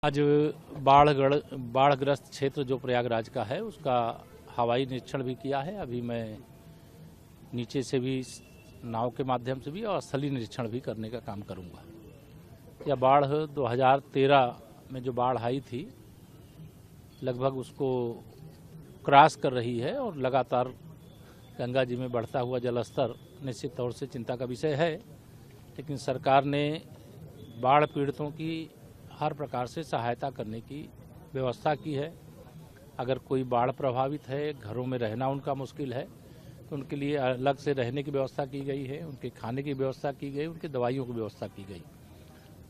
आज बाढ़ग्रस्त क्षेत्र जो प्रयागराज का है उसका हवाई निरीक्षण भी किया है। अभी मैं नीचे से भी नाव के माध्यम से भी और स्थलीय निरीक्षण भी करने का काम करूंगा। यह बाढ़ 2013 में जो बाढ़ आई थी लगभग उसको क्रॉस कर रही है और लगातार गंगा जी में बढ़ता हुआ जलस्तर निश्चित तौर से चिंता का विषय है। लेकिन सरकार ने बाढ़ पीड़ितों की हर प्रकार से सहायता करने की व्यवस्था की है। अगर कोई बाढ़ प्रभावित है, घरों में रहना उनका मुश्किल है, तो उनके लिए अलग से रहने की व्यवस्था की गई है, उनके खाने की व्यवस्था की गई, उनकी दवाइयों की व्यवस्था की गई।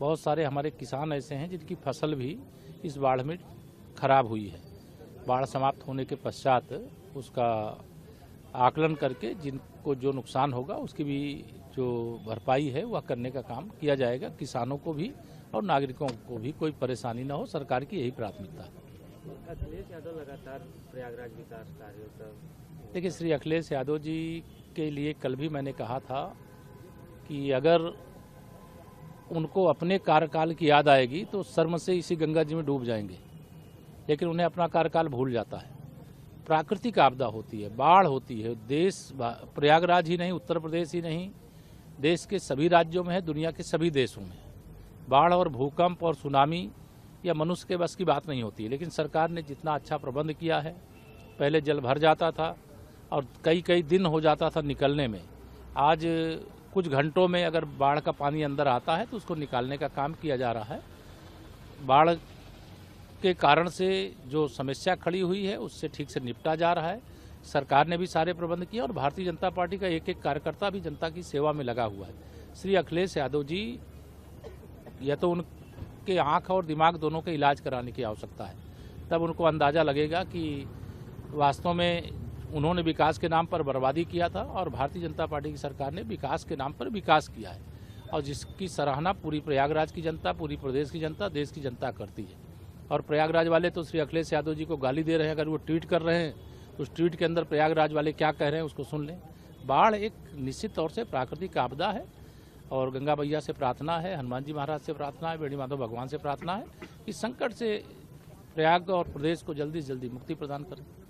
बहुत सारे हमारे किसान ऐसे हैं जिनकी फसल भी इस बाढ़ में खराब हुई है। बाढ़ समाप्त होने के पश्चात उसका आकलन करके जिनको जो नुकसान होगा उसकी भी जो भरपाई है वह करने का काम किया जाएगा। किसानों को भी और नागरिकों को भी कोई परेशानी न हो, सरकार की यही प्राथमिकता है। अखिलेश यादव लगातार प्रयागराज विकास कार्यों का देखिए, श्री अखिलेश यादव जी के लिए कल भी मैंने कहा था कि अगर उनको अपने कार्यकाल की याद आएगी तो शर्म से इसी गंगा जी में डूब जाएंगे, लेकिन उन्हें अपना कार्यकाल भूल जाता है। प्राकृतिक आपदा होती है, बाढ़ होती है, प्रयागराज ही नहीं, उत्तर प्रदेश ही नहीं, देश के सभी राज्यों में है, दुनिया के सभी देशों में बाढ़ और भूकंप और सुनामी या मनुष्य के बस की बात नहीं होती है। लेकिन सरकार ने जितना अच्छा प्रबंध किया है, पहले जल भर जाता था और कई कई दिन हो जाता था निकलने में, आज कुछ घंटों में अगर बाढ़ का पानी अंदर आता है तो उसको निकालने का काम किया जा रहा है। बाढ़ के कारण से जो समस्या खड़ी हुई है उससे ठीक से निपटा जा रहा है। सरकार ने भी सारे प्रबंध किए और भारतीय जनता पार्टी का एक एक कार्यकर्ता भी जनता की सेवा में लगा हुआ है। श्री अखिलेश यादव जी, या तो उनके आँख और दिमाग दोनों के इलाज कराने की आवश्यकता है, तब उनको अंदाज़ा लगेगा कि वास्तव में उन्होंने विकास के नाम पर बर्बादी किया था और भारतीय जनता पार्टी की सरकार ने विकास के नाम पर विकास किया है, और जिसकी सराहना पूरी प्रयागराज की जनता, पूरी प्रदेश की जनता, देश की जनता करती है। और प्रयागराज वाले तो श्री अखिलेश यादव जी को गाली दे रहे हैं। अगर वो ट्वीट कर रहे हैं तो उस ट्वीट के अंदर प्रयागराज वाले क्या कह रहे हैं उसको सुन लें। बाढ़ एक निश्चित तौर से प्राकृतिक आपदा है और गंगा मैया से प्रार्थना है, हनुमान जी महाराज से प्रार्थना है, बेड़ी माधव भगवान से प्रार्थना है कि संकट से प्रयाग और प्रदेश को जल्दी से जल्दी मुक्ति प्रदान करें।